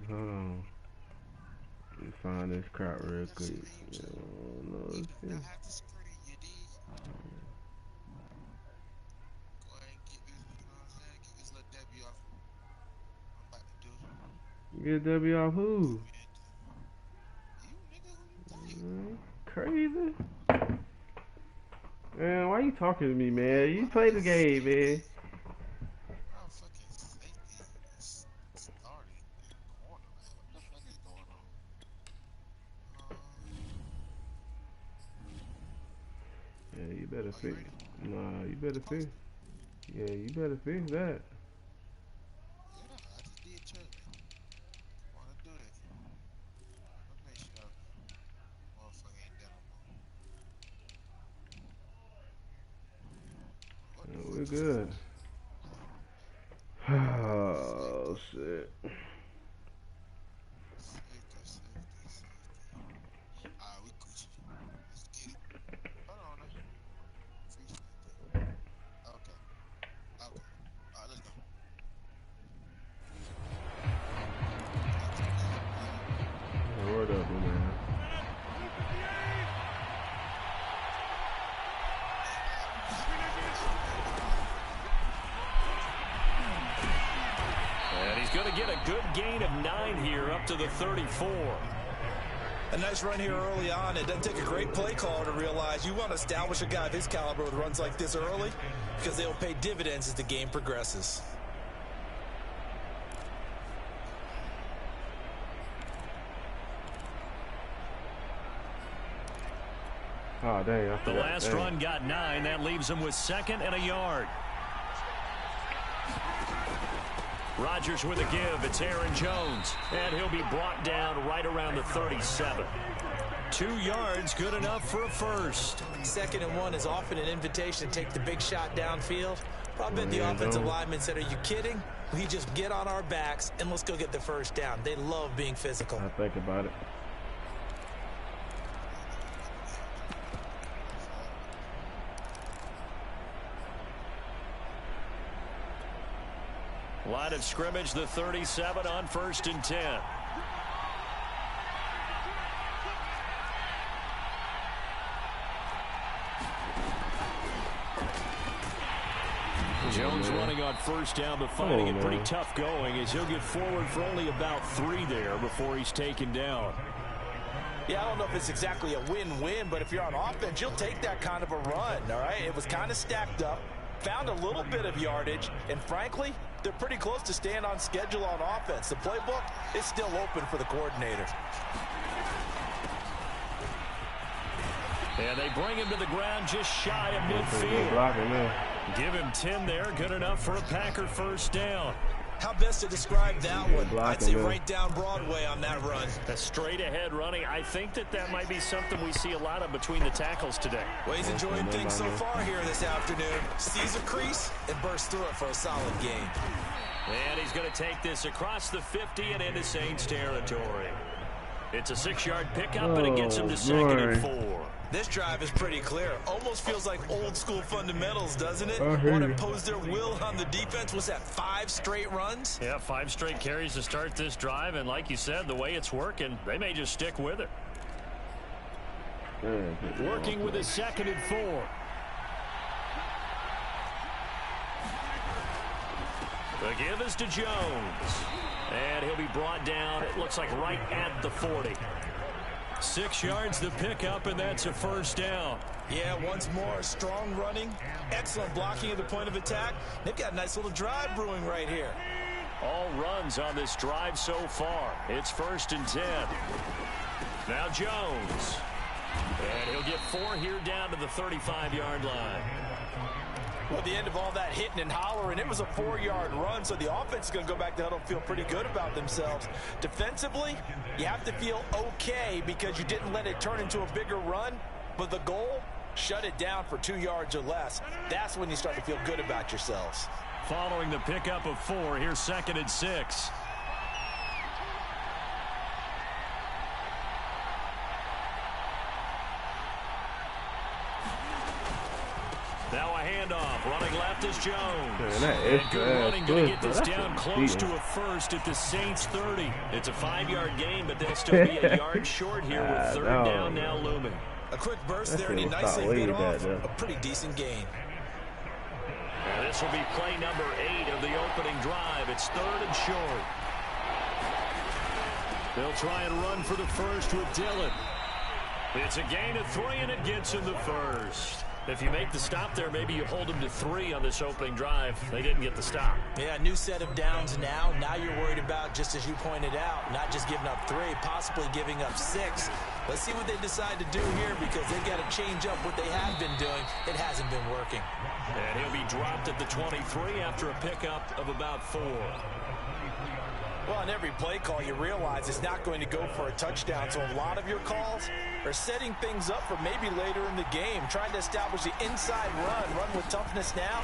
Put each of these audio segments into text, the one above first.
Hold on. Let me find this crap real quick. Yeah, no, let's see. Get a W off who? Crazy. Man, why you talking to me, man? You play the game, man. Yeah, you better fix. Nah, you better fix. Yeah, you better fix that. Yeah, we're good. Oh shit. Yeah, word up, man. And he's going to get a good gain of 9 here up to the 34. A nice run here early on. It doesn't take a great play caller to realize you want to establish a guy of his caliber with runs like this early because they'll pay dividends as the game progresses. Oh, dang, I The forgot. last run got 9. That leaves him with 2nd and a yard. Rodgers with a give. It's Aaron Jones. And he'll be brought down right around the 37. 2 yards, good enough for a first. 2nd and 1 is often an invitation to take the big shot downfield. I bet the offensive lineman said, are you kidding? We just get on our backs and let's go get the first down. They love being physical. I think about it. Line of scrimmage, the 37 on 1st and 10. Jones running on 1st down, but finding it pretty tough going as he'll get forward for only about 3 there before he's taken down. Yeah, I don't know if it's exactly a win-win, but if you're on offense, you'll take that kind of a run, all right? It was kind of stacked up, found a little bit of yardage, and frankly, they're pretty close to staying on schedule on offense. The playbook is still open for the coordinator. And they bring him to the ground just shy of midfield. Give him 10 there, good enough for a Packer first down. How best to describe that one? I'd say right down Broadway on that run. A straight ahead running. I think that might be something we see a lot of between the tackles today. Well, he's enjoying things so far here this afternoon. Sees a crease and bursts through it for a solid gain. And he's going to take this across the 50 and into Saints territory. It's a 6-yard pickup, and it gets him to 2nd and 4. This drive is pretty clear. Almost feels like old school fundamentals, doesn't it? Want to impose their will on the defense. Was that 5 straight runs? Yeah, 5 straight carries to start this drive. And like you said, the way it's working, they may just stick with it. Working with a 2nd and 4. The give is to Jones. And he'll be brought down, it looks like right at the 40. 6 yards the pickup, and that's a first down. Yeah, once more, strong running, excellent blocking at the point of attack. They've got a nice little drive brewing right here. All runs on this drive so far. It's 1st and 10. Now Jones. And he'll get 4 here down to the 35-yard line. Well, at the end of all that hitting and hollering, it was a 4-yard run, so the offense is going to go back to huddle and feel pretty good about themselves. Defensively, you have to feel okay because you didn't let it turn into a bigger run, but the goal, shut it down for 2 yards or less. That's when you start to feel good about yourselves. Following the pickup of 4, here's 2nd and 6. Now a handoff. Running left is Jones. Man, that And extra good running going to get push, this bro. down That's close cheating. to a first at the Saints 30. It's a 5-yard gain, but they'll still be a yard short here with third down now looming. A quick burst That there, and he shit was nicely not bit way off bad, a pretty decent gain. And this will be play number 8 of the opening drive. It's third and short. They'll try and run for the first with Dillon. It's a gain of 3, and it gets him the first. If you make the stop there, maybe you hold them to 3 on this opening drive. They didn't get the stop. Yeah, new set of downs now. Now you're worried about, just as you pointed out, not just giving up 3, possibly giving up 6. Let's see what they decide to do here, because they've got to change up what they have been doing. It hasn't been working. And he'll be dropped at the 23 after a pickup of about 4. Well, on every play call, you realize it's not going to go for a touchdown. So a lot of your calls are setting things up for maybe later in the game, trying to establish the inside run with toughness now.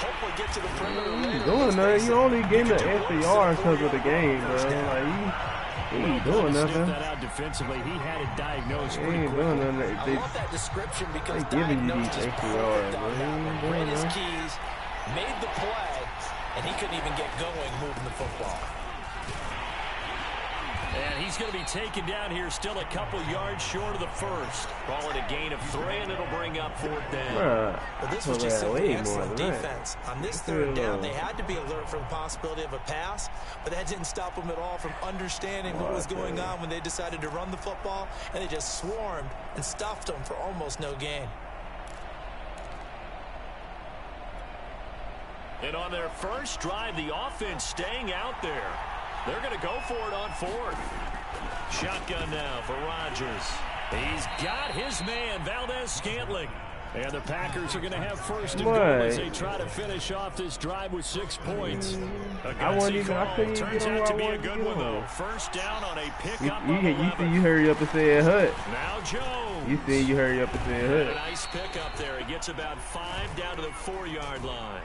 Hopefully get to the perimeter later. Doing nothing. You only gave the extra yards because of the game, bro. Like, he ain't doing nothing. That out defensively. He had it diagnosed. He ain't doing nothing. I love that description because they giving you these diagnosed is extra perfect yards, on bro. He that ain't one. doing Read his nothing. keys, made the play, and he couldn't even get going moving the football. And he's going to be taken down here, still a couple yards short of the first. Call it a gain of 3, and it'll bring up 4th down. Bruh, Well, this was just simply excellent defense. On this third down, they had to be alert for the possibility of a pass, but that didn't stop them at all from understanding what was going on when they decided to run the football, and they just swarmed and stuffed them for almost no gain. And on their first drive, the offense staying out there. They're going to go for it on 4th. Shotgun now for Rodgers. He's got his man, Valdez-Scantling. And the Packers are going to have first and goal as they try to finish off this drive with 6 points. A gutsy call. Turns out to be a good one, though. First down on a pickup of 11. You see you hurry up and say Hut. Now Jones. You see you hurry up and say And Hut. a nice pickup there. He gets about 5 down to the 4-yard line.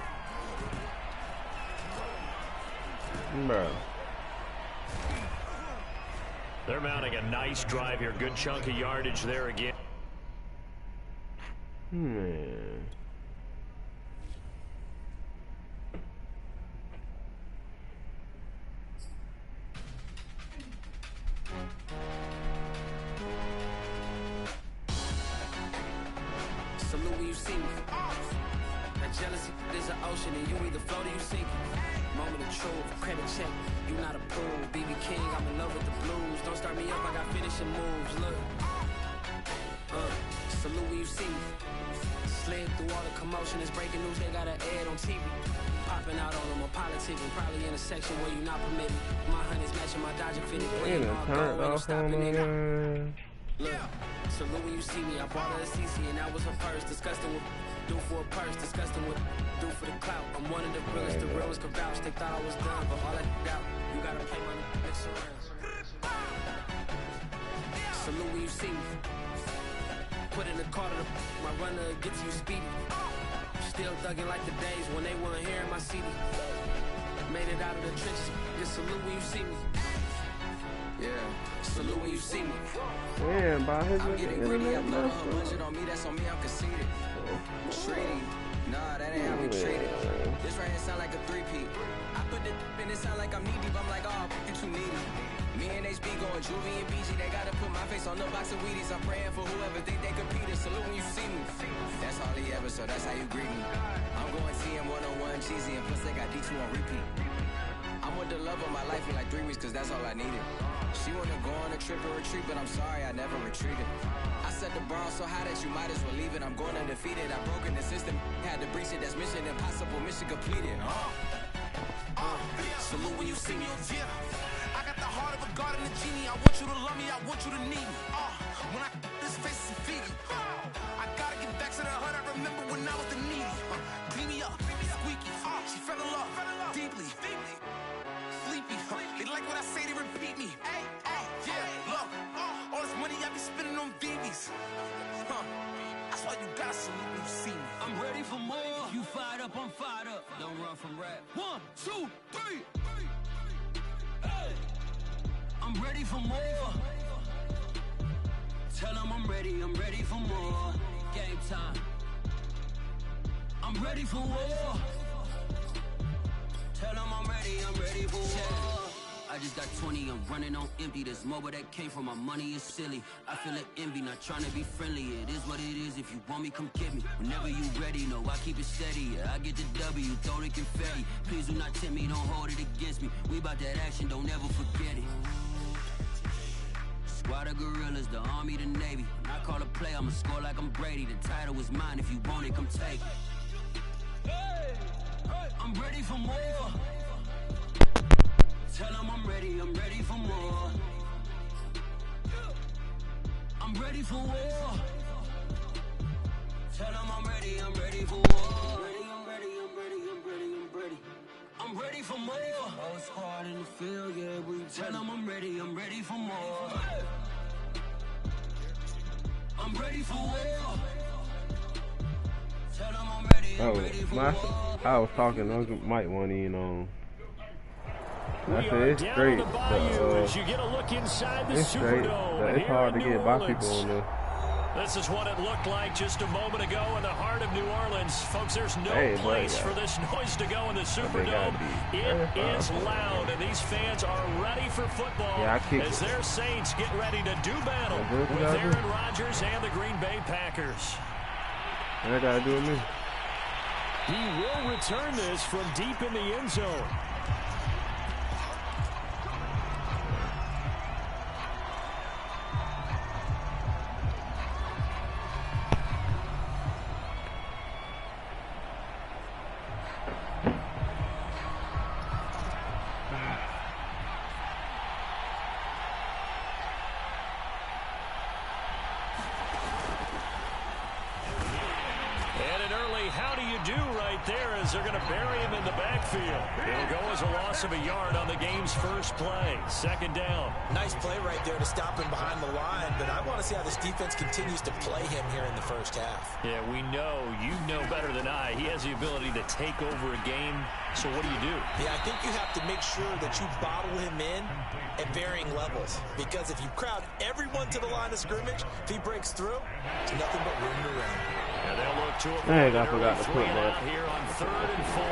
Bro. They're mounting a nice drive here. Good chunk of yardage there again. Man. Salute when you see me. That jealousy is an ocean, and you either float or you sink. Moment of truth, credit check, you not approved. BB King, I'm in love with the blues. Don't start me up, I got finishing moves. Look, salute when you see me. Slid through all the commotion, it's breaking news, they got an ad on TV. Popping out on them, a politicking, probably in a section where you not permitted. My honey's matching my Dodger fitted. Ain't no turn off on me. Look, salute when you see me. I bought her a CC and that was her purse. Disgusting with do for a purse. Disgusting with do for the clout. I'm one of the realest. The realest could vouch. They thought I was done, but all I doubt. You gotta play my next around. Salute when you see me. Put in the car to my runner gets you speedy. Still thugging like the days when they weren't hearing my CD. Made it out of the trenches. Just salute when you see me. Yeah, salute when you see me. Damn, by his I'm getting greedy, I blow internet, a budget on me, that's on me, I'm conceited. Treaty, nah, that ain't how we treat it. This right here sound like a 3P. I put the in it sound like I'm knee deep, I'm like, oh, you too needy. Me and HB going Juvie and BG, they gotta put my face on the box of Wheaties. I'm praying for whoever think they competed. Salute when you see me. That's all he ever, so that's how you greet me. I'm going TM 101 cheesy, and plus they got D2 on repeat. I'm with the love of my life in like 3 weeks, cause that's all I needed. She wanna go on a trip or retreat, but I'm sorry, I never retreated. I set the bar so high that you might as well leave it. I'm going undefeated, I've broken the system. Had to breach it, that's mission impossible, mission completed. Salute when you see me. I got the heart of a god and a genie. I want you to love me, I want you to need me. When I this face is Fiji. I gotta get back to the hood. I remember when I was the needy. Clean me up, squeaky. She fell in love deeply. Sleepy. They like what I say, they repeat me. Yeah, look, all this money I be spending on BBs. That's why you gotta salute when you see me. I'm ready for more. You fired up, I'm fired up. Don't run from rap. 1, 2, 3. Hey. I'm ready for more. Tell them I'm ready for more. Game time. I'm ready for war. Tell them I'm ready for war. I just got 20, I'm running on empty. This mobile that came from my money is silly. I feel an envy, not trying to be friendly. It is what it is, if you want me, come get me. Whenever you ready, no, I keep it steady. Yeah, I get the W, throw the confetti. Please do not tempt me, don't hold it against me. We about that action, don't ever forget it. Squad of gorillas, the army, the navy. When I call a play, I'ma score like I'm Brady. The title is mine, if you want it, come take it. I'm ready for more. Tell them I'm ready for more. I'm ready for war. Tell them I'm ready for war. I'm ready for more. Whole squad in the field, yeah, we tell them I'm ready for more. I'm ready for war. Tell them I'm ready for war. I was talking, Uncle Mike wasn't even on. I said it's straight, as you get a look inside the it's straight. Superdome. It's hard to get by people on there. This is what it looked like just a moment ago in the heart of New Orleans. Folks, there's no place for this noise to go in the Superdome. It is loud, and these fans are ready for football as their Saints get ready to do battle with Aaron Rodgers and the Green Bay Packers. And I got to do with me. He will return this from deep in the end zone. They're going to bury him in the backfield. It'll go as a loss of a yard on the game's first play. Second down. Nice play right there to stop him behind the line, but I want to see how this defense continues to play him here in the first half. Yeah, we know. You know better than I. He has the ability to take over a game. So what do you do? Yeah, I think you have to make sure that you bottle him in at varying levels, because if you crowd everyone to the line of scrimmage, if he breaks through, it's nothing but room to run. And they'll look to I forgot to put that here on 3rd and 4.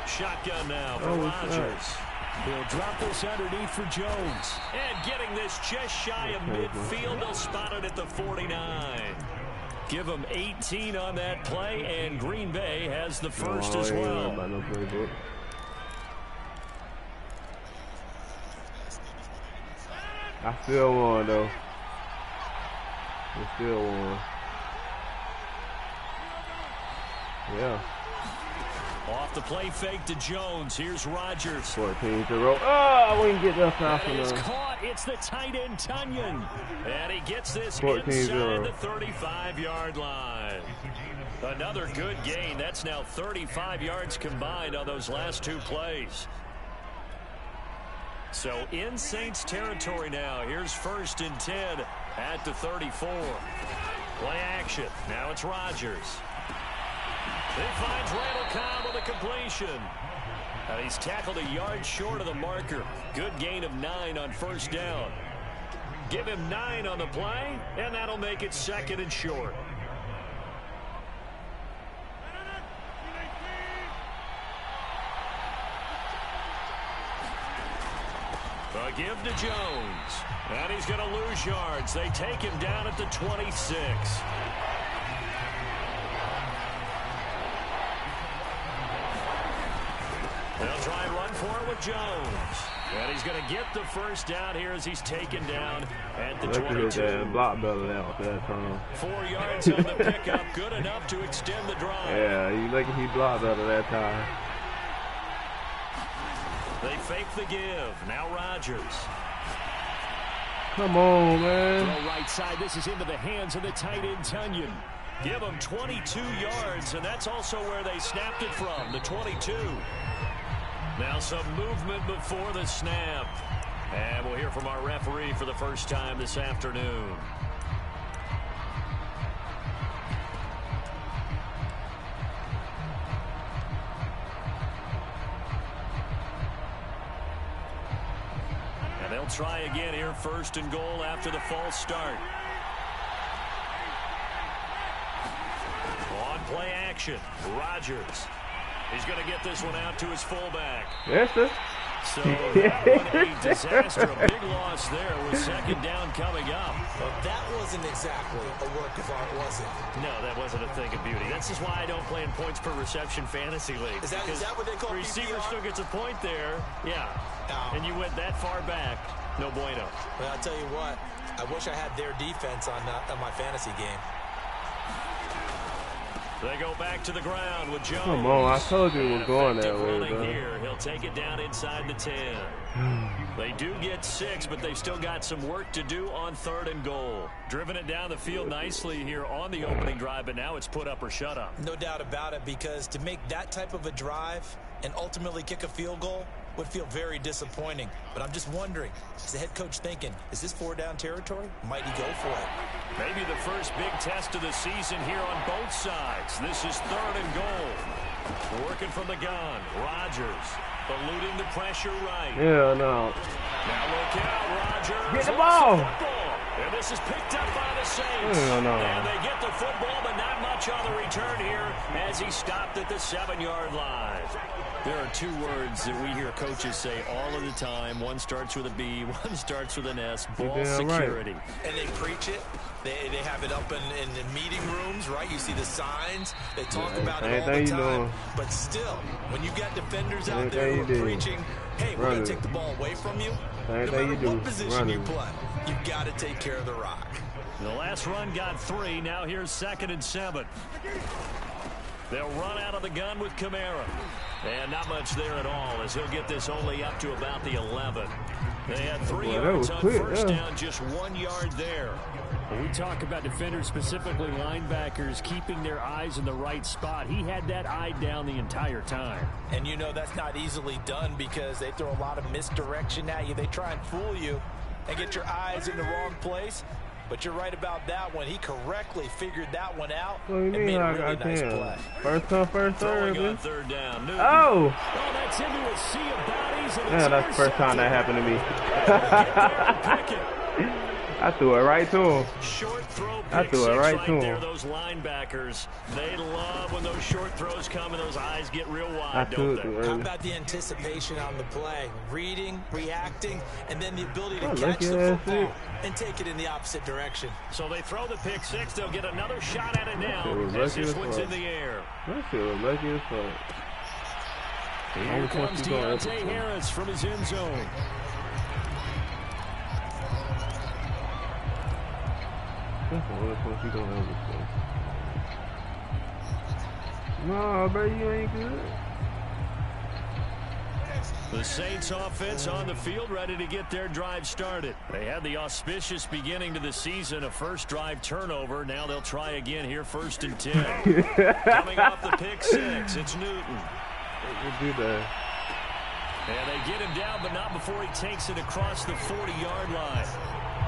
Shotgun now for Rodgers. He'll drop this underneath for Jones. And getting this just shy of midfield, they'll spot it at the 49. Give him 18 on that play, and Green Bay has the first as well. I still won, though. I still won. Yeah. Off the play fake to Jones. Here's Rodgers. 14-0. Oh, we can get that fast enough. It's enough. Caught. It's the tight end, Tunyon. And he gets this 14-0. inside the 35-yard line. Another good gain. That's now 35 yards combined on those last two plays. So in Saints territory now. Here's 1st and 10 at the 34. Play action. Now it's Rodgers. He finds Randall Cobb with a completion. And he's tackled a yard short of the marker. Good gain of 9 on 1st down. Give him 9 on the play, and that'll make it 2nd and short. A give to Jones. And he's going to lose yards. They take him down at the 26. They'll try and run for it with Jones. And he's going to get the first down here as he's taken down at the 22. Block better out that time. 4 yards on the pickup. Good enough to extend the drive. Yeah, you look he blocked better that time. They fake the give. Now Rodgers. Come on, man. Throw right side. This is into the hands of the tight end, Tunyon. Give him 22 yards, and that's also where they snapped it from, the 22. Now some movement before the snap. And we'll hear from our referee for the first time this afternoon. And they'll try again here, 1st and goal after the false start. On play action. action. Rodgers. He's going to get this one out to his fullback. Yes, sir. So that one a disaster. A big loss there with second down coming up. Well, that wasn't exactly a work of art, was it? No, that wasn't a thing of beauty. That's just why I don't play in points per reception fantasy league. Is that what they call the receiver PPR? still gets a point there. Yeah. No. And you went that far back. No bueno. Well, I'll tell you what. I wish I had their defense on my fantasy game. They go back to the ground with Jones. Come on, I told you it was going that Effective way, running bro. here. He'll take it down inside the 10. They do get 6, but they've still got some work to do on 3rd and goal. Driven it down the field nicely here on the opening drive, but now it's put up or shut up. No doubt about it, because to make that type of a drive and ultimately kick a field goal would feel very disappointing. But I'm just wondering, is the head coach thinking, is this 4-down territory? Might he go for it? Maybe the first big test of the season here on both sides. This is 3rd and goal. Working from the gun. Rodgers eluding the pressure right. Yeah, no. Now look out, Rodgers. Get the ball. And this is picked up by the Saints. Yeah, no. And they get the football, but not much on the return here as he stopped at the 7-yard line. There are 2 words that we hear coaches say all of the time. One starts with a B, one starts with an S. Ball security. Right. And they preach it. They have it up in the meeting rooms, right? You see the signs. They talk about it all the time. But still, when you got defenders out there who are preaching, hey, we're going to take the ball away from you. No matter what position you play, you've got to take care of the rock. The last run got 3. Now here's 2nd and 7. They'll run out of the gun with Kamara. And not much there at all, as he'll get this only up to about the 11. They had 3 yards on first down, just 1 yard there. When we talk about defenders, specifically linebackers, keeping their eyes in the right spot, he had that eye down the entire time. And you know that's not easily done because they throw a lot of misdirection at you. They try and fool you and get your eyes in the wrong place. But you're right about that one. He correctly figured that one out and made a really nice play. First come, first serve. On 3rd down. Newton. Oh! Oh, that's into a sea of bodies. Yeah, that's the first time that happened to me. I threw it right to him. Short throw I threw it right to him. There, those linebackers, they love when those short throws come and those eyes get real wide, don't they? How about the anticipation on the play? Reading, reacting, and then the ability to catch the football and take it in the opposite direction. So they throw the pick 6. They'll get another shot at it now as this one's in the air. That shit was lucky as fuck. Here comes Deontay Harris from his end zone. That's the only point you don't ever play. No, bro, you ain't good. The Saints offense on the field, ready to get their drive started. They had the auspicious beginning to the season, a first drive turnover. Now they'll try again here, 1st and 10. Coming off the pick 6, it's Newton. We'll do that. And they get him down, but not before he takes it across the 40-yard line.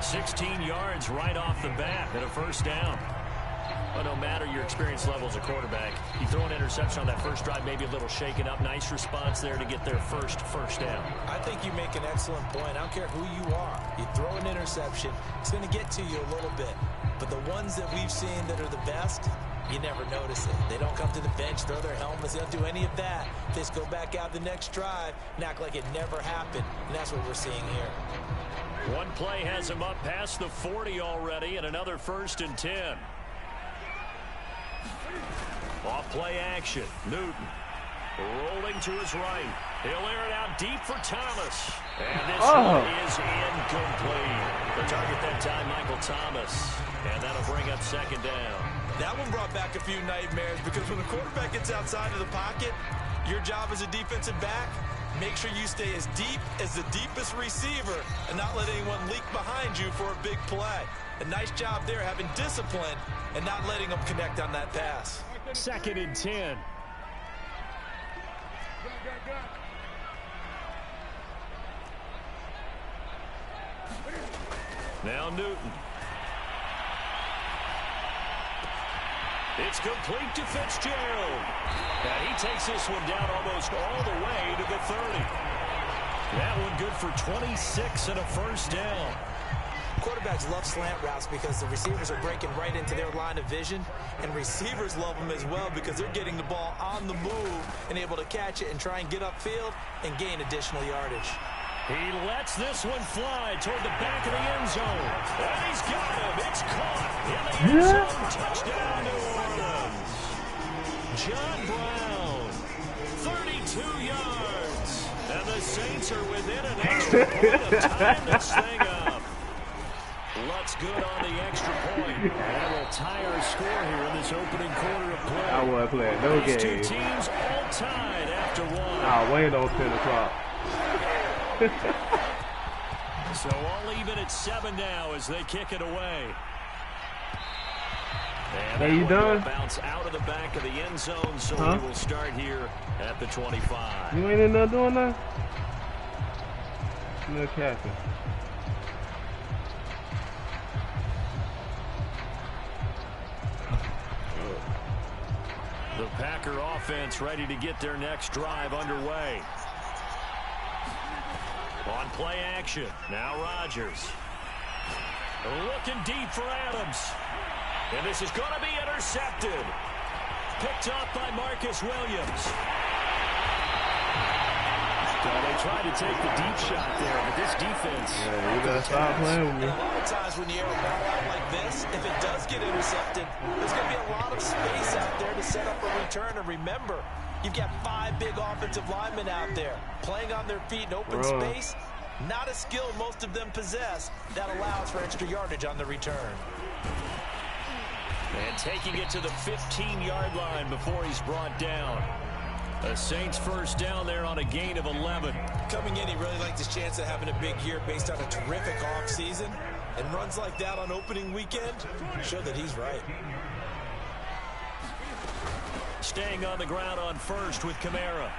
16 yards right off the bat and a 1st down. But no matter your experience level as a quarterback, you throw an interception on that first drive, maybe a little shaken up. Nice response there to get their first down. I think you make an excellent point. I don't care who you are. You throw an interception, it's going to get to you a little bit. But the ones that we've seen that are the best, you never notice it. They don't come to the bench, throw their helmets. They don't do any of that. They just go back out the next drive and act like it never happened. And that's what we're seeing here. One play has him up past the 40 already, and another 1st and 10. Off play action. Newton rolling to his right. He'll air it out deep for Thomas. And this one is incomplete. The target that time, Michael Thomas. And that'll bring up 2nd down. That one brought back a few nightmares because when the quarterback gets outside of the pocket, your job as a defensive back, make sure you stay as deep as the deepest receiver and not let anyone leak behind you for a big play. A nice job there, having discipline and not letting them connect on that pass. 2nd and 10. Now Newton. It's complete to Fitzgerald. And he takes this one down almost all the way to the 30. That one good for 26 and a 1st down. Quarterbacks love slant routes because the receivers are breaking right into their line of vision, and receivers love them as well because they're getting the ball on the move and able to catch it and try and get upfield and gain additional yardage. He lets this one fly toward the back of the end zone. And he's got him. It's caught in the end zone. Touchdown, New Orleans. John Brown, 32 yards. And the Saints are within an extra point of tying this thing up. Lutz good on the extra point. And we'll tie our score here in this opening quarter of play. I wasn't playing no These game. two teams all tied after one. I'll wait on 10 o'clock. So all even at 7 now as they kick it away. And Are you done? Bounce out of the back of the end zone, so we will start here at the 25. You ain't in there doing that? No catching. The Packer offense ready to get their next drive underway. On play action, now Rodgers. Looking deep for Adams. And this is going to be intercepted. Picked up by Marcus Williams. Well, they tried to take the deep shot there, but this defense... Yeah, you gotta stop playing with me. And a lot of times when you air a ball out like this, if it does get intercepted, there's going to be a lot of space out there to set up a return. And remember, you've got 5 big offensive linemen out there playing on their feet in open space. Not a skill most of them possess that allows for extra yardage on the return. And taking it to the 15-yard line before he's brought down. The Saints first down there on a gain of 11. Coming in, he really liked his chance of having a big year based on a terrific offseason. And runs like that on opening weekend show that he's right. Staying on the ground on first with Kamara.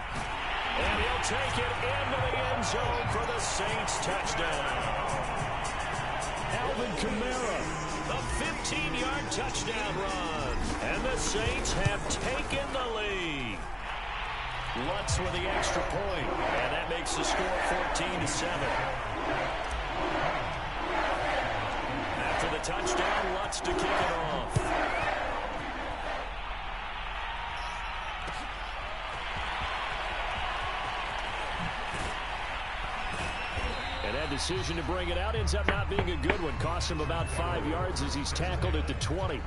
And he'll take it into the end zone for the Saints touchdown. Alvin Kamara, a 15-yard touchdown run. And the Saints have taken the lead. Lutz with the extra point, and that makes the score 14-7. After the touchdown, Lutz to kick it off. And that decision to bring it out ends up not being a good one. Cost him about 5 yards as he's tackled at the 20.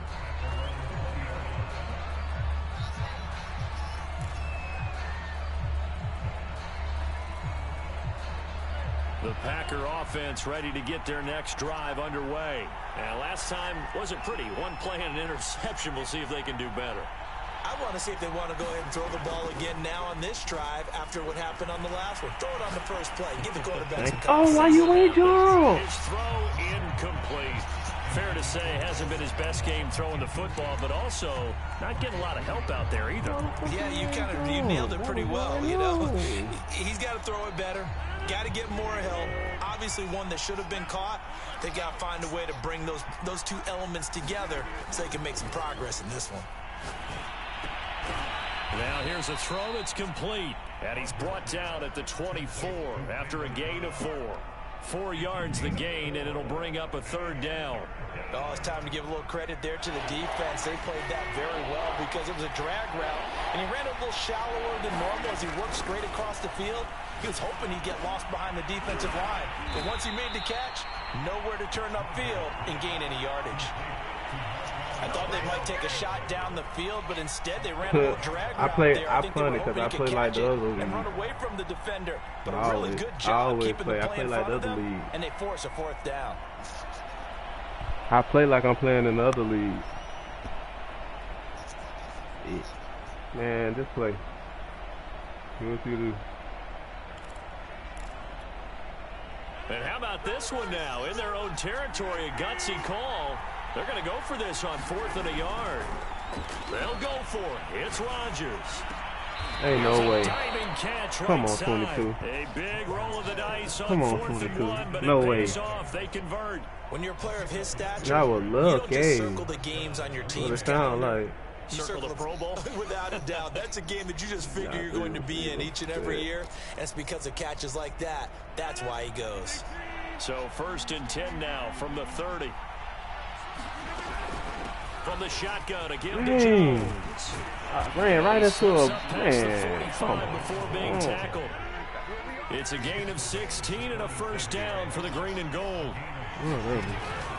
The Packer offense ready to get their next drive underway. And last time wasn't pretty. One play and an interception. We'll see if they can do better. I want to see if they want to go ahead and throw the ball again now on this drive after what happened on the last one. Throw it on the first play. Give the quarterback some Oh, why you ain't jump? His throw incomplete. Fair to say, hasn't been his best game throwing the football, but also not getting a lot of help out there either. Yeah, you nailed it pretty well. You know, he's got to throw it better. Got to get more help. Obviously, one that should have been caught. They got to find a way to bring those two elements together so they can make some progress in this one. Now here's a throw that's complete, and he's brought down at the 24 after a gain of 4. 4 yards the gain, and it'll bring up a third down. Oh, it's time to give a little credit there to the defense. They played that very well because it was a drag route, and he ran a little shallower than normal as he worked straight across the field. He was hoping he'd get lost behind the defensive line. But once he made the catch, nowhere to turn upfield and gain any yardage. I thought they might take a shot down the field, but instead they ran a little drag route there. I punted because I play like the other league. And run away from the defender. But a really good job keeping the play in front of them, and they force a fourth down. I play like I'm playing in the other league. Man, just play. Do what you do. And how about this one now? In their own territory, a gutsy call. They're going to go for this on 4th and a yard. They'll go for it. It's Rodgers. Ain't no way. Come on, 22. A big roll of the dice on 4th and 1, but no it way. pays off. They convert. When you're a player of his stature, I would love you don't just game. circle the games on your team's What it sound like. Circle the Pro Bowl? Without a doubt. That's a game that you just figure you're going to be in each and every year. And it's because of catches like that. That's why he goes. So 1st and 10 now from the 30. From the shotgun again to Jones. Ran right into a man. Before being tackled. It's a gain of 16 and a 1st down for the green and gold.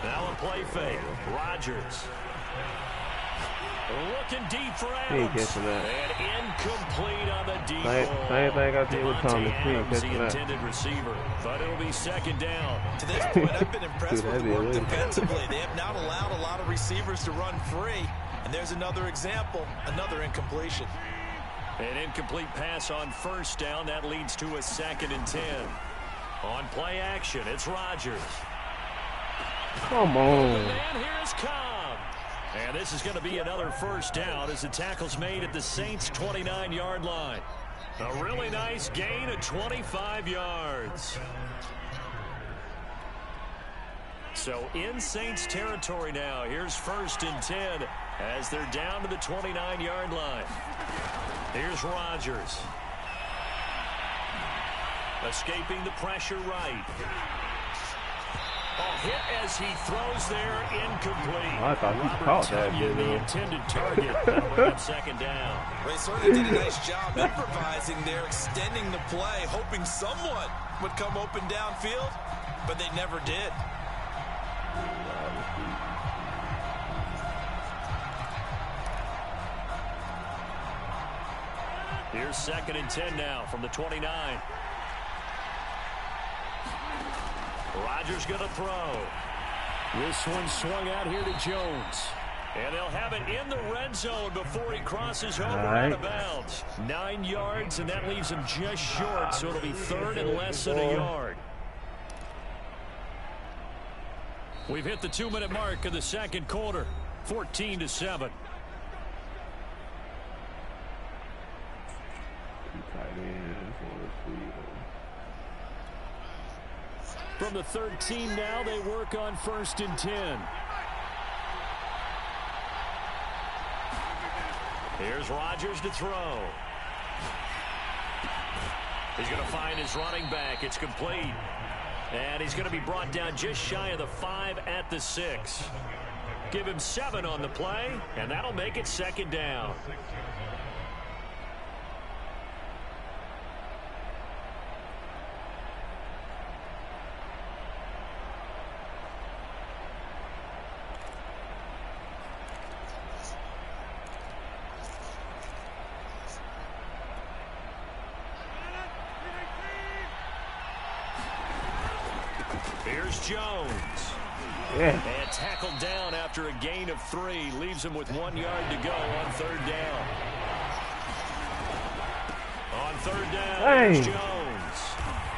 Now a play fake. Rodgers. Looking deep for Adams. And incomplete on the deep ball. Same thing I did with Thomas. Adams, the intended receiver. But it'll be 2nd down. To this point, I've been impressed with the work defensively. They have not allowed a lot of receivers to run free. And there's another example, another incompletion. An incomplete pass on 1st down. That leads to a 2nd and 10. On play action, it's Rodgers. Come on. And here's Cobb. And this is going to be another 1st down as the tackle's made at the Saints' 29-yard line. A really nice gain of 25 yards. So in Saints territory now. Here's 1st and 10 as they're down to the 29-yard line. Here's Rodgers. Escaping the pressure right. A hit as he throws there, incomplete. I thought he caught that. The intended target. That'll bring up 2nd down. They certainly did a nice job improvising there, extending the play, hoping someone would come open downfield, but they never did. Here's 2nd and 10 now from the 29. Rodgers going to throw. This one swung out here to Jones. And they'll have it in the red zone before he crosses over out of bounds. 9 yards, and that leaves him just short, so it'll be 3rd and less than a yard. We've hit the 2-minute mark of the 2nd quarter, 14-7. From the 13 now, they work on 1st and 10. Here's Rodgers to throw. He's going to find his running back. It's complete. And he's going to be brought down just shy of the 5 at the 6. Give him 7 on the play, and that'll make it 2nd down. Here's Jones. And tackled down after a gain of 3. Leaves him with 1 yard to go on 3rd down. On 3rd down, here's Jones.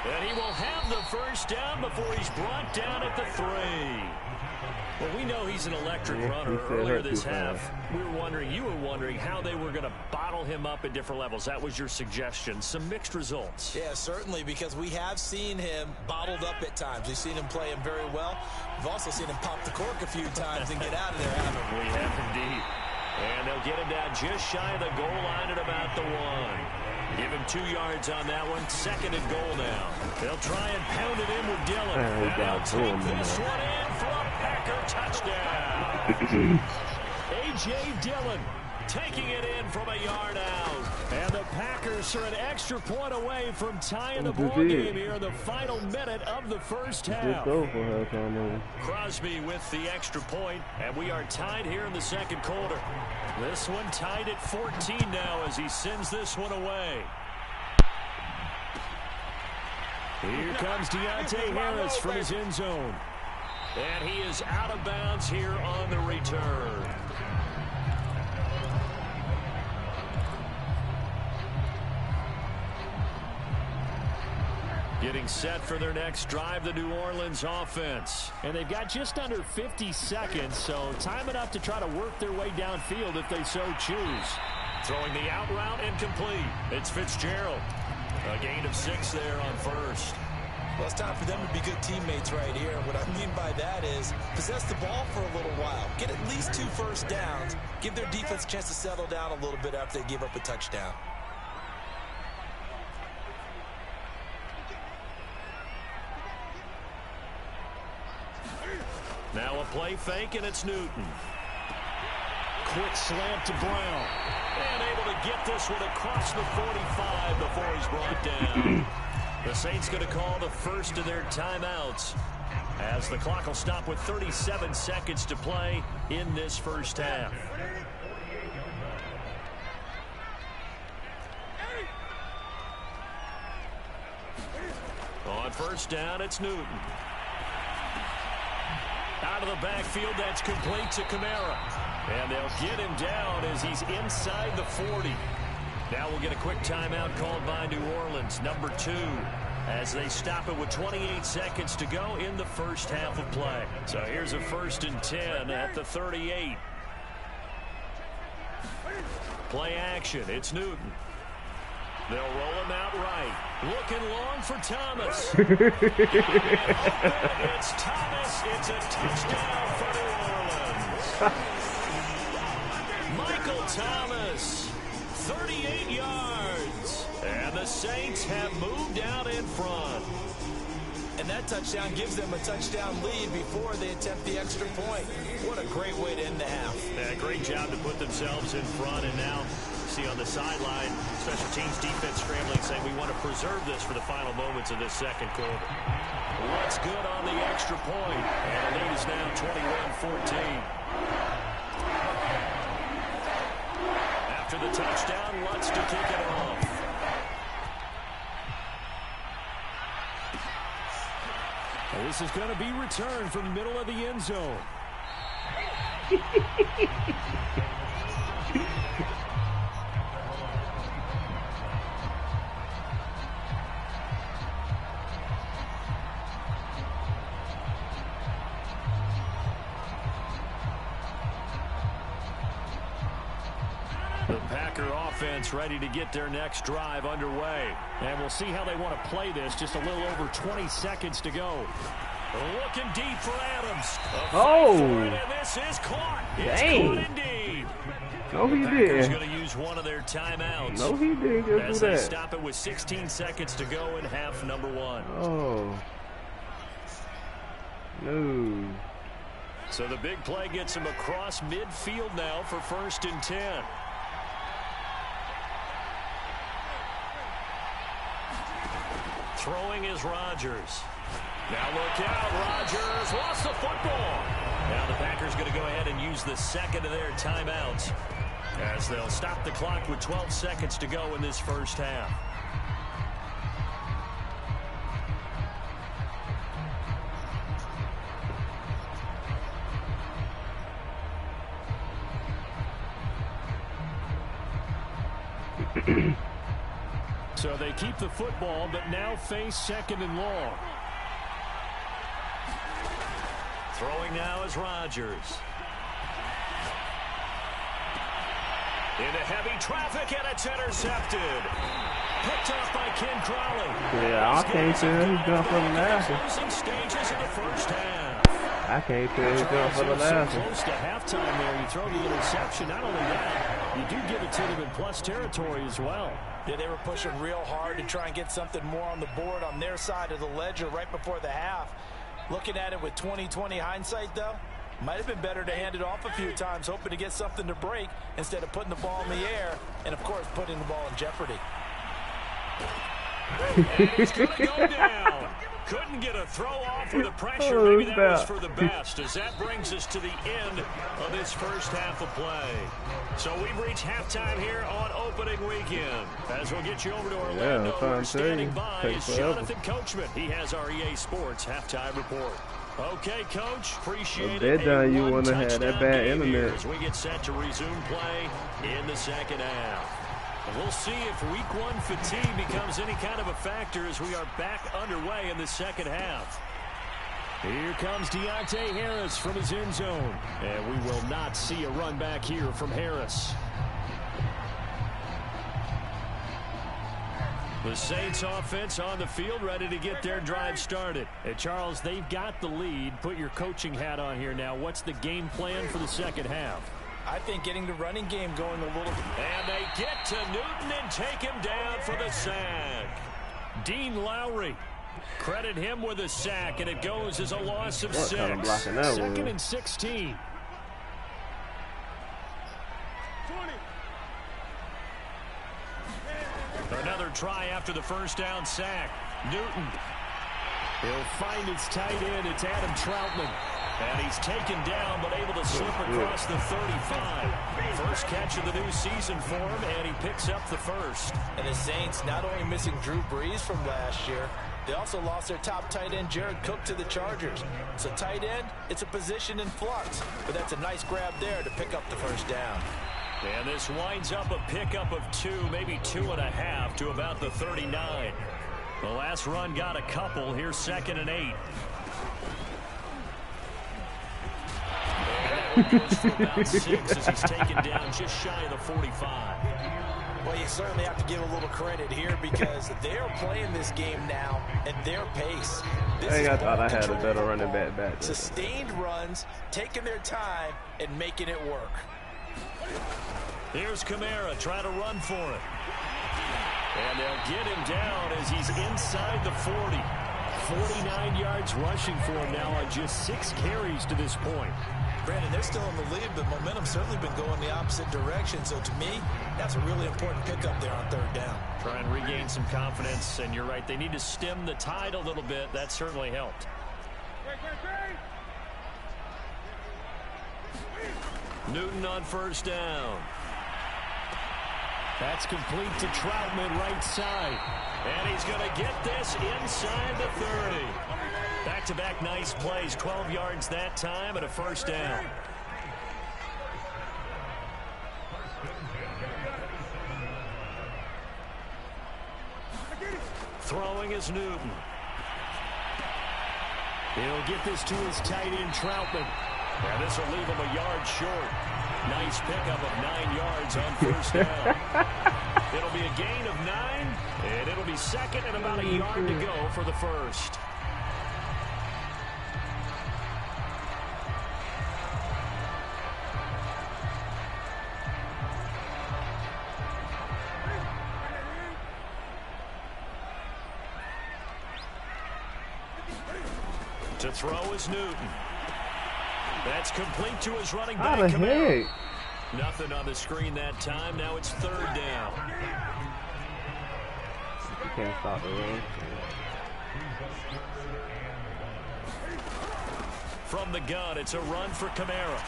And he will have the 1st down before he's brought down at the 3. Well, we know he's an electric runner. Earlier this half, you were wondering how they were going to bottle him up at different levels. That was your suggestion. Some mixed results. Yeah, certainly, because we have seen him bottled up at times. We've seen him play him very well. We've also seen him pop the cork a few times and get out of there, haven't we? We have indeed. And they'll get him down just shy of the goal line at about the 1. Give him 2 yards on that one. 2nd and goal now. They'll try and pound it in with Dillon. And they'll take this one in for a Packer touchdown. A.J. Dillon taking it in from a yard out. And the Packers are an extra point away from tying the ball game here in the final minute of the 1st half. Crosby with the extra point, and we are tied here in the 2nd quarter. This one tied at 14 now as he sends this one away. Here comes Deontay Harris from his end zone. And he is out of bounds here on the return. Getting set for their next drive, the New Orleans offense. And they've got just under 50 seconds, so time enough to try to work their way downfield if they so choose. Throwing the out route incomplete. It's Fitzgerald. A gain of 6 there on 1st. Well, it's time for them to be good teammates right here. What I mean by that is possess the ball for a little while. Get at least 2 first downs. Give their defense a chance to settle down a little bit after they give up a touchdown. Now a play fake, and it's Newton. Quick slant to Brown. And able to get this one across the 45 before he's brought down. The Saints going to call the first of their timeouts, as the clock will stop with 37 seconds to play in this first half. On first down, it's Newton. Out of the backfield, that's complete to Kamara. And they'll get him down as he's inside the 40. Now we'll get a quick timeout called by New Orleans, number 2, as they stop it with 28 seconds to go in the first half of play. So here's a 1st and 10 at the 38. Play action, it's Newton. They'll roll him out right. Looking long for Thomas. It's Thomas. It's a touchdown for New Orleans. Michael Thomas, 38 yards. And the Saints have moved out in front. And that touchdown gives them a touchdown lead before they attempt the extra point. What a great way to end the half. Yeah, great job to put themselves in front. And now see on the sideline, special teams defense scrambling, saying we want to preserve this for the final moments of this second quarter. What's good on the extra point? And the lead is now 21-14. After the touchdown, Lutz to kick it off. And this is going to be returned from the middle of the end zone. The Packer offense ready to get their next drive underway. And we'll see how they want to play this. Just a little over 20 seconds to go. Looking deep for Adams. Oh! And this is caught. It's caught indeed. No, he Packers didn't. going to use one of their timeouts. No, he didn't. As Just do they that. stop it with 16 seconds to go in half number 1. Oh. No. So the big play gets him across midfield now for 1st and 10. Throwing is Rodgers. Now look out, Rodgers lost the football. Now the Packers going to go ahead and use the second of their timeouts, as they'll stop the clock with 12 seconds to go in this first half. So they keep the football, but now face 2nd and long. Throwing now is Rodgers. Into heavy traffic, and it's intercepted. Picked off by Ken Crowley. Yeah, I can't tell he's going for the last one. Closing stages of the first half. I can't tell he's going for the last So one. close to halftime there. You throw the interception. Not only that, you do give it to them in plus territory as well. Yeah, they were pushing real hard to try and get something more on the board on their side of the ledger right before the half. Looking at it with 20/20 hindsight, though, might have been better to hand it off a few times, hoping to get something to break instead of putting the ball in the air and, of course, putting the ball in jeopardy. And it's going to go down. Couldn't get a throw off with the pressure. Oh, Maybe that was snap. for the best, as that brings us to the end of this first half of play. So we've reached halftime here on opening weekend. As we'll get you over to Orlando, I'm trying we're to tell standing you, by takes is forever. Jonathan Coachman. He has our EA Sports halftime report. Okay, Coach, appreciate Well, it. that time you A wouldn't have had that one-touchdown bad game here internet. as we get set to resume play in the second half. And we'll see if week 1 fatigue becomes any kind of a factor as we are back underway in the second half. Here comes Deontay Harris from his end zone. And we will not see a run back here from Harris. The Saints offense on the field ready to get their drive started. Hey, Charles, they've got the lead. Put your coaching hat on here now. What's the game plan for the second half? I think getting the running game going a little bit. And they get to Newton and take him down for the sack. Dean Lowry Credit him with a sack, and it goes as a loss of What 6. kind of blocking that was? 2nd and 16. Another try after the first down sack. Newton. He'll find his tight end. It's Adam Troutman. And he's taken down, but able to slip across the 35. First catch of the new season for him, and he picks up the first. And the Saints not only missing Drew Brees from last year, they also lost their top tight end, Jared Cook, to the Chargers. So tight end, it's a position in flux. But that's a nice grab there to pick up the first down. And this winds up a pickup of 2, maybe 2.5 to about the 39. The last run got a couple. Here's 2nd and 8. And that one goes for about 6 as he's taken down just shy of the 45. Well, you certainly have to give a little credit here because they're playing this game now at their pace. I thought I had a better running back there. Sustained runs, taking their time, and making it work. Here's Kamara trying to run for it. And they'll get him down as he's inside the 40. 49 yards rushing for him now on just 6 carries to this point. Brandon, they're still in the lead, but momentum's certainly been going the opposite direction. So to me, that's a really important pickup there on 3rd down. Try and regain some confidence, and you're right. They need to stem the tide a little bit. That certainly helped. Newton on 1st down. That's complete to Troutman, right side. And he's going to get this inside the 30. Back-to-back nice plays, 12 yards that time and a 1st down. Throwing is Newton. He'll get this to his tight end, Troutman. And this will leave him a yard short. Nice pickup of 9 yards on 1st down. It'll be a gain of 9, and it'll be 2nd and about a yard to go for the 1st. To throw is Newton. That's complete to his running back. How the heck? Nothing on the screen that time. Now it's 3rd down. You can't stop the run. From the gun, it's a run for Kamara.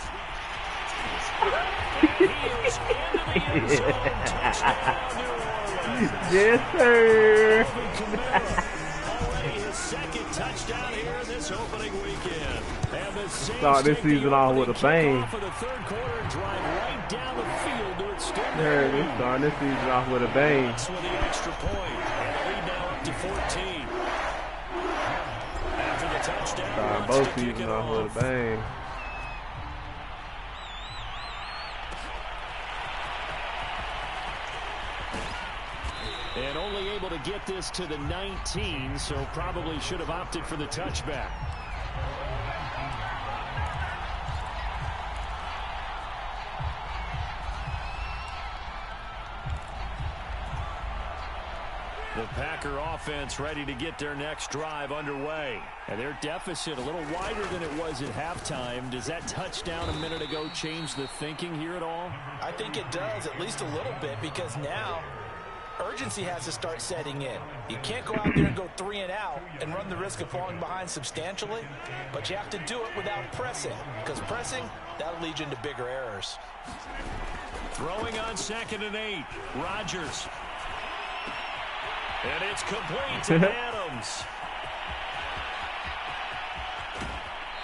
And he is into the end zone. Touchdown, New Orleans. Yes, sir. Kamara, already his 2nd touchdown here in this opening weekend. And the Saints Start this season off with a bang. for the 3rd quarter and drive right down the field to extend There their it is. lead. Starting this season off with a bang. With the extra point, and the lead now up to 14. After the touchdown, Starting wants both to kick seasons it off with a bang. And only able to get this to the 19, so probably should have opted for the touchback. The Packer offense ready to get their next drive underway. And their deficit a little wider than it was at halftime. Does that touchdown a minute ago change the thinking here at all? I think it does, at least a little bit, because now urgency has to start setting in. You can't go out there and go 3 and out and run the risk of falling behind substantially, but you have to do it without pressing, because pressing, that'll lead you into bigger errors. Throwing on 2nd and 8, Rodgers. And it's complete to Adams.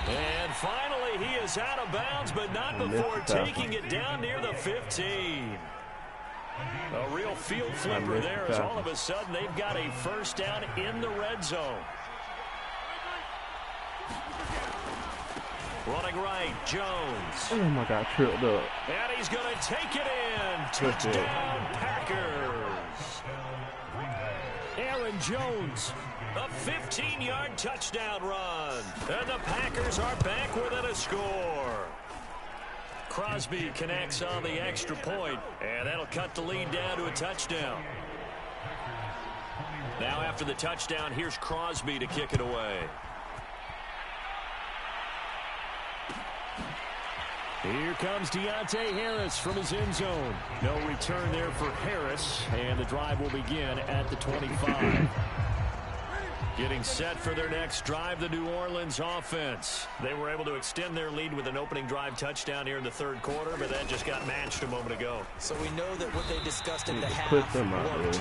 And finally, he is out of bounds, but not before taking it down near the 15. A real field flipper there as all of a sudden they've got a 1st down in the red zone. Running right, Jones. Oh my God, tripped up. And he's going to take it in. Touchdown, Packers. Aaron Jones, a 15-yard touchdown run. And the Packers are back within a score. Crosby connects on the extra point, and that'll cut the lead down to a touchdown. Now after the touchdown, here's Crosby to kick it away. Here comes Deontay Harris from his end zone. No return there for Harris, and the drive will begin at the 25. Getting set for their next drive, the New Orleans offense. They were able to extend their lead with an opening drive touchdown here in the third quarter, but that just got matched a moment ago. So we know that what they discussed in the half worked.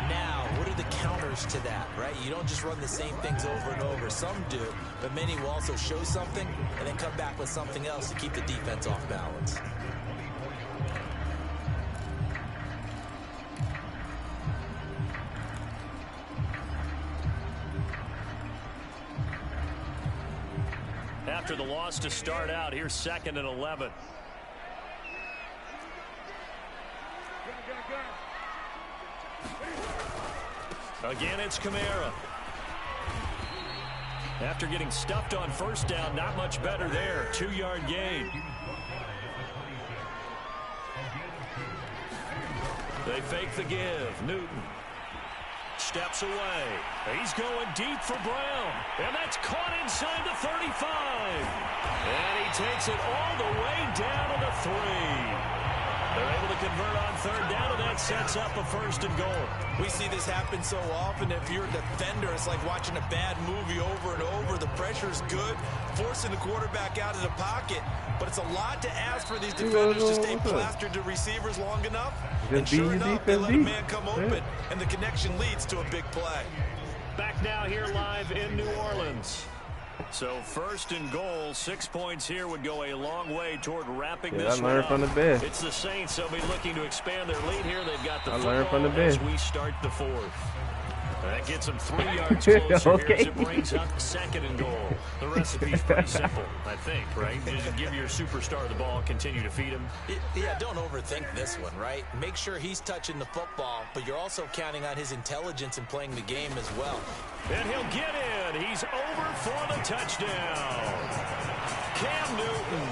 Now, what are the counters to that, right? You don't just run the same things over and over. Some do, but many will also show something and then come back with something else to keep the defense off balance. After the loss to start out, here's 2nd and 11. Again, it's Kamara. After getting stuffed on first down, not much better there. 2-yard gain. They fake the give. Newton steps away. He's going deep for Brown. And that's caught inside the 35. And he takes it all the way down to the 3. They're able to convert on third down, and that sets up a 1st and goal. We see this happen so often. If you're a defender, it's like watching a bad movie over and over. The pressure's good, forcing the quarterback out of the pocket. But it's a lot to ask for these defenders to stay plastered to receivers long enough. And sure enough, they let a man come open, and the connection leads to a big play. Back now here live in New Orleans. So 1st and goal, 6 points here would go a long way toward wrapping this one up. From the best. It's the Saints. They'll be looking to expand their lead here. They've got the football from the as we start the 4th. That gets them 3 yards closer okay. here as it brings up 2nd and goal. The recipe's pretty simple, I think, right? Just give your superstar the ball, continue to feed him. Yeah, don't overthink this one, right? Make sure he's touching the football, but you're also counting on his intelligence in playing the game as well. And he'll get in. He's over for the touchdown. Cam Newton.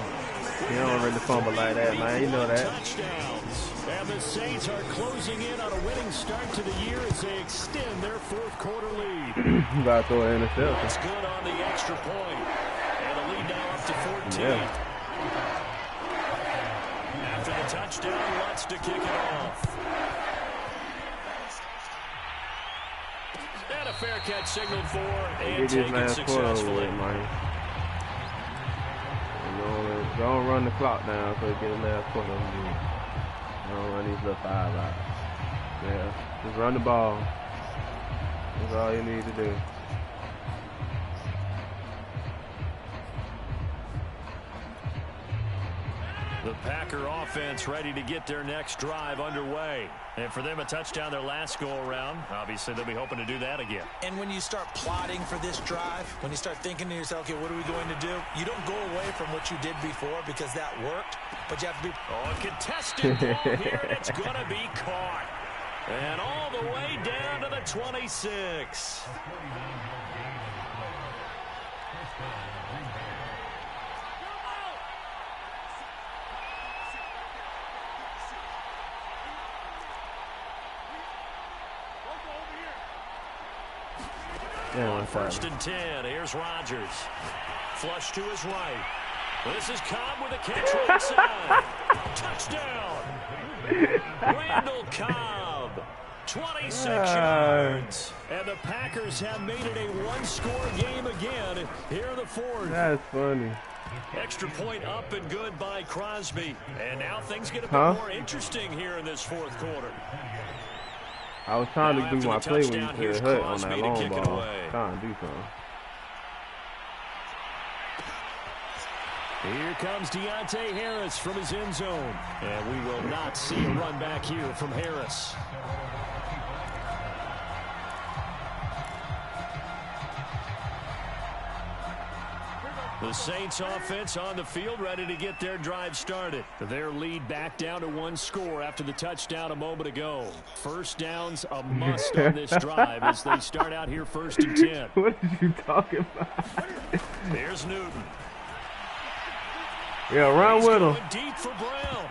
You don't really fumble like that, man. You know that. Touchdowns. And the Saints are closing in on a winning start to the year as they extend their 4th quarter lead. You got to throw an interception. That's good on the extra point. And the lead now up to 14. Yeah. After the touchdown, wants to kick it off. And a fair catch signaled for and taken successfully. Don't run the clock down so you get a last quarter. Don't run these little 5 out. Yeah, just run the ball. That's all you need to do. The Packer offense ready to get their next drive underway. And for them, a touchdown their last go-around. Obviously, they'll be hoping to do that again. And when you start plotting for this drive, when you start thinking to yourself, okay, what are we going to do? You don't go away from what you did before because that worked, but you have to be... Oh, a contested ball here, and it's going to be caught. And all the way down to the 26. On 1st and 10, here's Rodgers. Flush to his right. This is Cobb with a catch right side. Touchdown. Randall Cobb. 26 yards. And the Packers have made it a one-score game again here in the 4th. That's funny. Extra point up and good by Crosby. And now things get a bit more interesting here in this 4th quarter. I was trying to do my play when you said hut on that long ball. Trying to do something. Here comes Deontay Harris from his end zone. And we will not see a run back here from Harris. The Saints offense on the field ready to get their drive started. Their lead back down to 1 score after the touchdown a moment ago. First down's a must on this drive as they start out here 1st and 10. What are you talking about? Here's Newton. Yeah, run with him. Deep for Brown.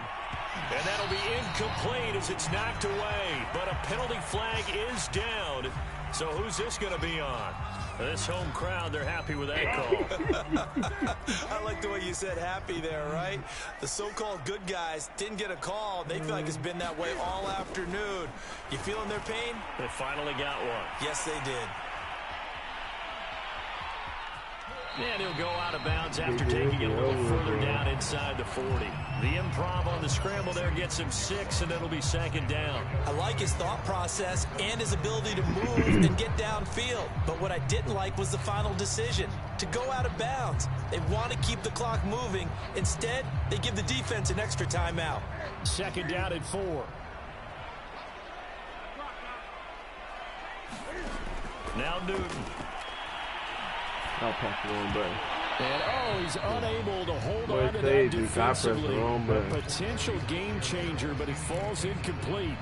And that'll be incomplete as it's knocked away. But a penalty flag is down. So who's this going to be on? This home crowd, they're happy with that call. I like the way you said happy there, right? The so-called good guys didn't get a call. They feel like it's been that way all afternoon. You feeling their pain? They finally got one. Yes, they did. And he'll go out of bounds after taking it a little further down inside the 40. The improv on the scramble there gets him 6, and it'll be second down. I like his thought process and his ability to move and get downfield. But what I didn't like was the final decision, to go out of bounds. They want to keep the clock moving. Instead, they give the defense an extra timeout. Second down at 4. Now Newton. I'll pass the wrong button. And, he's unable to hold Boy, on to say, that dude, I pressed the defensively. wrong A button. potential game changer, but it falls incomplete.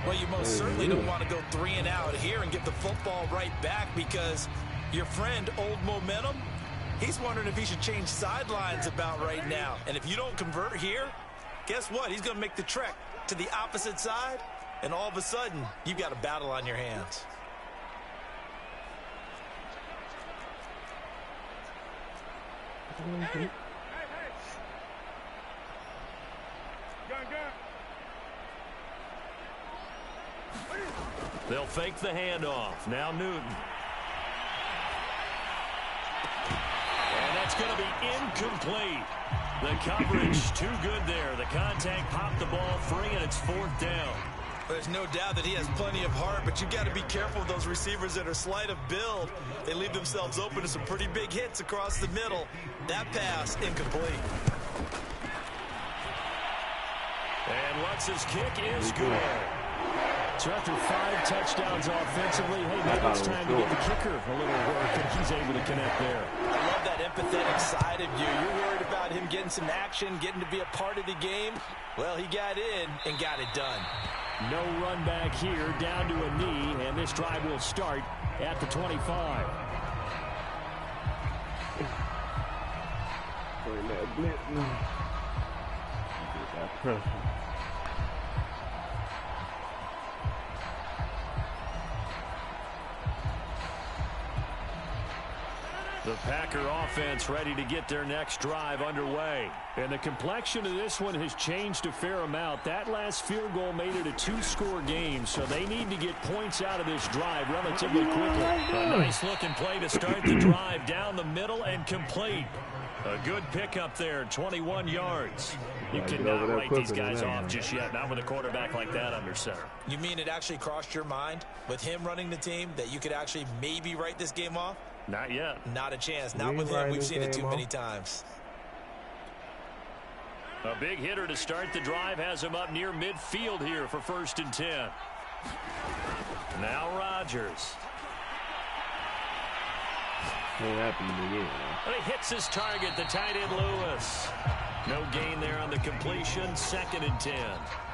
Well, you most certainly don't want to go 3 and out here and get the football right back, because your friend, Old Momentum, he's wondering if he should change sidelines about right now. And if you don't convert here, guess what? He's going to make the trek to the opposite side, and all of a sudden, you've got a battle on your hands. They'll fake the handoff. Now Newton. And that's going to be incomplete. The coverage too good there. The contact popped the ball free, and it's 4th down. There's no doubt that he has plenty of heart, but you got to be careful with those receivers that are slight of build. They leave themselves open to some pretty big hits across the middle. That pass, incomplete. And Lutz's kick is good. So after 5 touchdowns offensively, hey, maybe it's time to get the kicker a little work, and he's able to connect there. I love that empathetic side of you. You're worried about him getting some action, getting to be a part of the game. Well, he got in and got it done. No run back here, down to a knee, and this drive will start at the 25. The Packer offense ready to get their next drive underway. And the complexion of this one has changed a fair amount. That last field goal made it a 2-score game, so they need to get points out of this drive relatively quickly. A nice-looking play to start the drive down the middle and complete. A good pickup there, 21 yards. You cannot write these guys off just yet, not with a quarterback like that under center. You mean it actually crossed your mind with him running the team that you could actually maybe write this game off? Not yet. Not a chance. Not with him. We've seen it too many times. A big hitter to start the drive has him up near midfield here for 1st and 10. Now Rodgers. But he hits his target, the tight end Lewis. No gain there on the completion, 2nd and 10.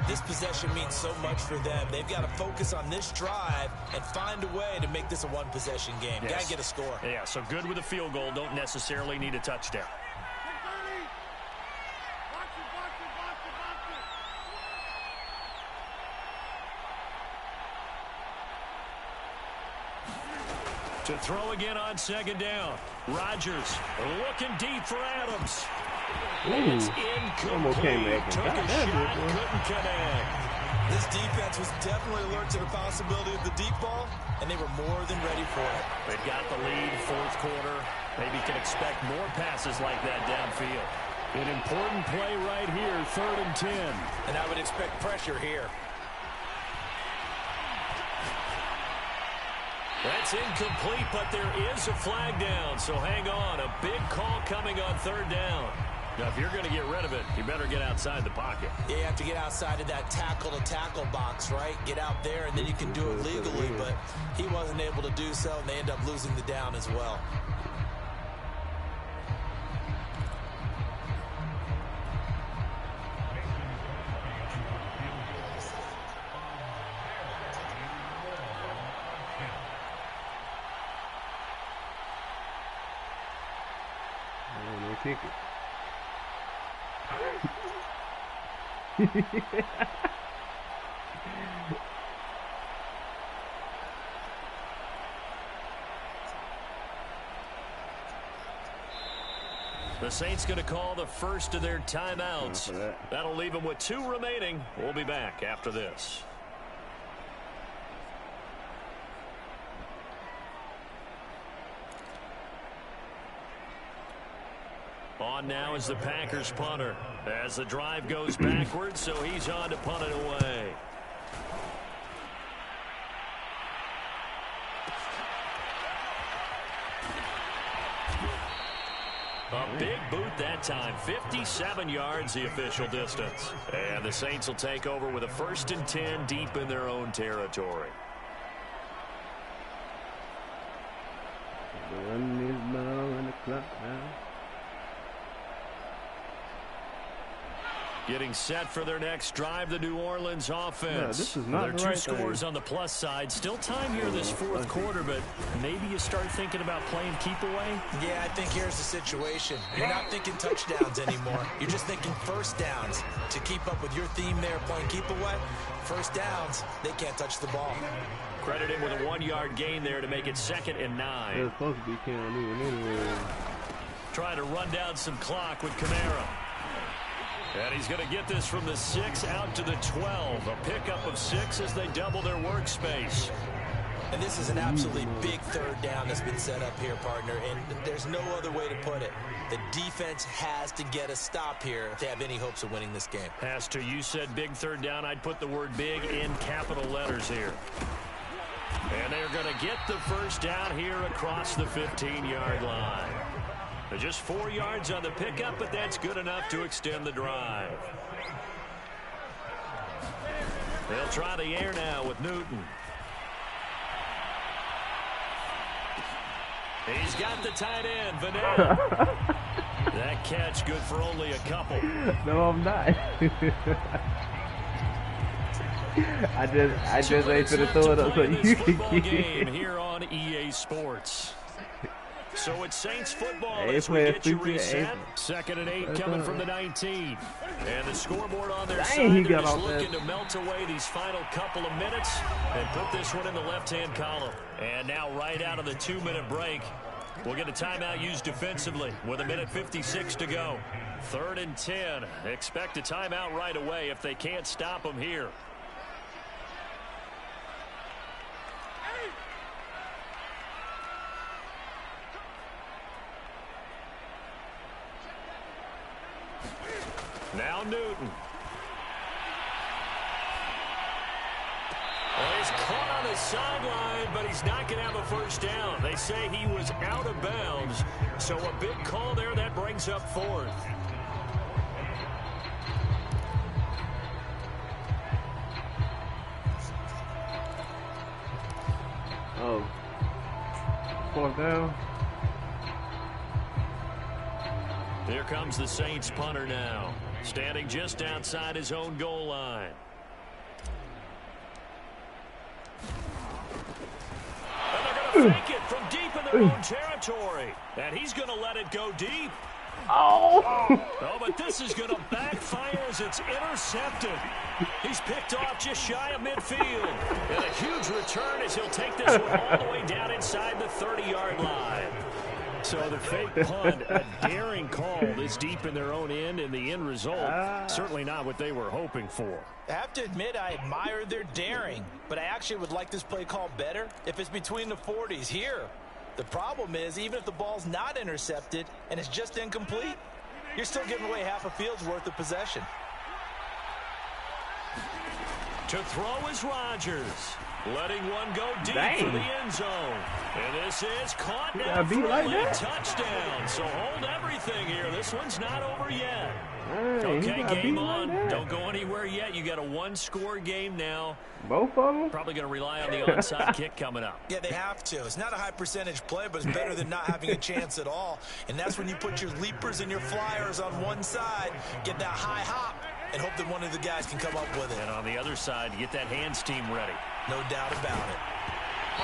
This possession means so much for them. They've got to focus on this drive and find a way to make this a one-possession game. Yes. Got to get a score. Yeah, so good with a field goal. Don't necessarily need a touchdown. To throw again on 2nd down. Rodgers looking deep for Adams. It's incomplete. Took a shot, couldn't connect. This defense was definitely alert to the possibility of the deep ball, and they were more than ready for it. They've got the lead, 4th quarter. Maybe can expect more passes like that downfield. An important play right here, 3rd and 10. And I would expect pressure here. That's incomplete, but there is a flag down, so hang on. A big call coming on 3rd down. Now, if you're going to get rid of it, you better get outside the pocket. Yeah, you have to get outside of that tackle-to-tackle box, right? Get out there, and then you can do it legally, but he wasn't able to do so, and they end up losing the down as well. Kick it. The Saints going to call the first of their timeouts. That'll leave them with 2 remaining. We'll be back after this. On now is the Packers punter as the drive goes backwards, so he's on to punt it away. A big boot that time. 57 yards the official distance. And the Saints will take over with a 1st and 10 deep in their own territory. Run is now in the clock now. Getting set for their next drive, the New Orleans offense. This is not There are 2 scores on the plus side. Still time here this 4th quarter, but maybe you start thinking about playing keep away? Yeah, I think here's the situation. You're not thinking touchdowns anymore. You're just thinking first downs. To keep up with your theme there, playing keep away, first downs, they can't touch the ball. Credit him with a 1-yard gain there to make it 2nd and 9. It's supposed to be Cam Newton anyway. Trying to run down some clock with Kamara. And he's going to get this from the 6 out to the 12. A pickup of 6 as they double their workspace. And this is an absolutely big 3rd down that's been set up here, partner, and there's no other way to put it. The defense has to get a stop here to have any hopes of winning this game. Has to. You said big 3rd down. I'd put the word big in capital letters here. And they're going to get the 1st down here across the 15-yard line. They're just 4 yards on the pickup, but that's good enough to extend the drive. They'll try the air now with Newton. He's got the tight end, Vanetta. That catch good for only a couple. No, I'm not. I just ain't gonna throw it up so you can get it. Here on EA Sports. So it's Saints football as we get you reset. 2nd and 8 coming from the 19. And the scoreboard on their side, they're just looking to melt away these final couple of minutes and put this one in the left-hand column. And now right out of the 2-minute break, we'll get a timeout used defensively with 1:56 to go. 3rd and 10. Expect a timeout right away if they can't stop them here. Now Newton. Well, he's caught on the sideline, but he's not going to have a 1st down. They say he was out of bounds, so a big call there that brings up 4th. Oh. 4th down. Here comes the Saints punter now, standing just outside his own goal line. And they're going to fake it from deep in their own territory. And he's going to let it go deep. Oh, but this is going to backfire as it's intercepted. He's picked off just shy of midfield. And a huge return as he'll take this one all the way down inside the 30-yard line. So the fake punt, a daring call this deep in their own end, and the end result, certainly not what they were hoping for. I have to admit, I admire their daring, but I actually would like this play call better if it's between the 40s here. The problem is, even if the ball's not intercepted and it's just incomplete, you're still giving away half a field's worth of possession. To throw is Rodgers, letting one go deep for the end zone. And this is caught now for a touchdown. So hold everything here. This one's not over yet. Okay, game on. Don't go anywhere yet. You got a 1-score game now. Both of them? Probably going to rely on the onside kick coming up. Yeah, they have to. It's not a high percentage play, but it's better than not having a chance at all. And that's when you put your leapers and your flyers on one side, get that high hop, and hope that one of the guys can come up with it. And on the other side, get that hands team ready. No doubt about it.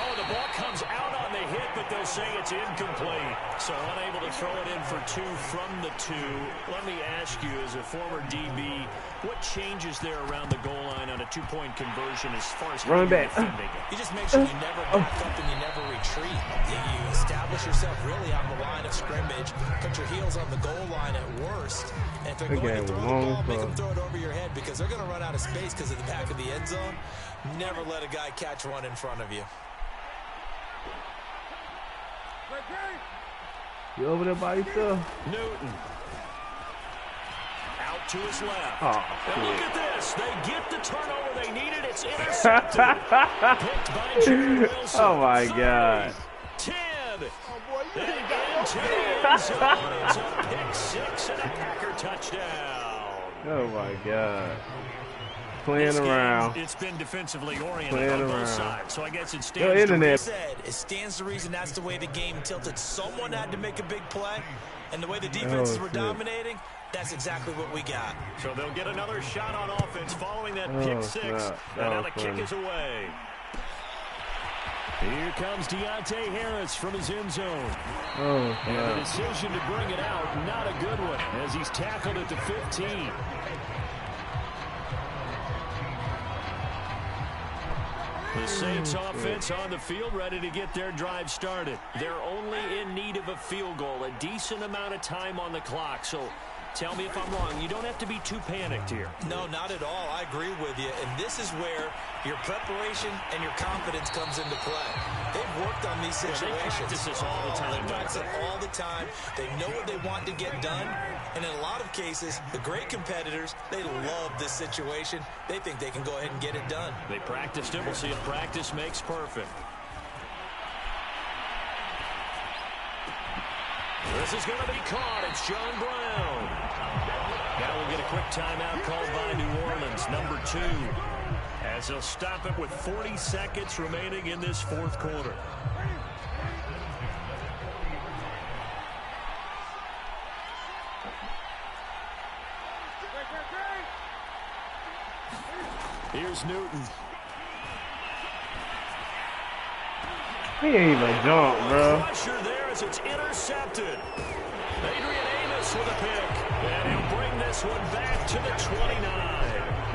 Oh, the ball comes out on the hit, but they'll say it's incomplete. So unable to throw it in for 2 from the 2. Let me ask you, as a former DB, what changes there around the goal line on a 2-point conversion as far as running back? You just make sure you never back up and you never retreat. You establish yourself really on the line of scrimmage, put your heels on the goal line at worst, and if they're going to throw the ball, make them throw it over your head because they're going to run out of space because of the back of the end zone. Never let a guy catch one in front of you. You over there by yourself? Newton. Out to his left. Oh, and look at this. They get the turnover they needed. It's intercepted. Picked by Jared Wilson. Oh, my God. 10. And into the end zone. It's a pick 6 and a Packer touchdown. Oh, my God. Playing around. It's been defensively oriented on both sides, so I guess it stands it stands to reason that's the way the game tilted. Someone had to make a big play, and the way the defenses were dominating, that's exactly what we got. So they'll get another shot on offense following that pick 6, and now the kick is away. Here comes Deontay Harris from his end zone. And the decision to bring it out, not a good one, as he's tackled at the 15. The Saints offense on the field, ready to get their drive started. They're only in need of a field goal, a decent amount of time on the clock. So tell me if I'm wrong. You don't have to be too panicked here. No, not at all. I agree with you. And this is where your preparation and your confidence comes into play. They've worked on these situations. They practice this all the time. They practice it all the time. They know what they want to get done. And in a lot of cases, the great competitors, they love this situation. They think they can go ahead and get it done. They practiced it. We'll see if practice makes perfect. This is going to be caught. It's John Brown. Now we'll get a quick timeout called by New Orleans, number 2. As they'll stop it with 40 seconds remaining in this fourth quarter. Here's Newton. He ain't even jump, bro. Pressure there as it's intercepted. Adrian Amos with a pick. And he'll bring this one back to the 29.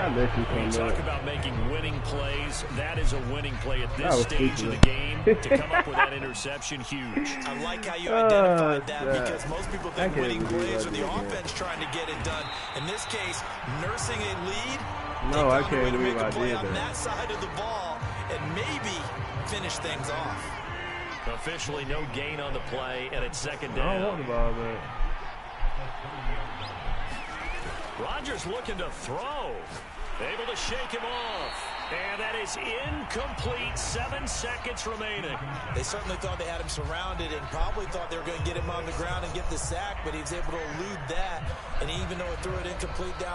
When you talk about making winning plays, that is a winning play at this stage of the game. To come up with that interception, huge. I like how you identified that because most people think winning plays are the offense trying to get it done. In this case, nursing a lead. No, I can't believe I play did on that. that side of the ball and maybe finish things off. Officially no gain on the play, and it's second down. I don't want the ball back. Rodgers looking to throw. Able to shake him off. And that is incomplete. 7 seconds remaining. They certainly thought they had him surrounded and probably thought they were going to get him on the ground and get the sack, but he was able to elude that. And even though it threw it incomplete down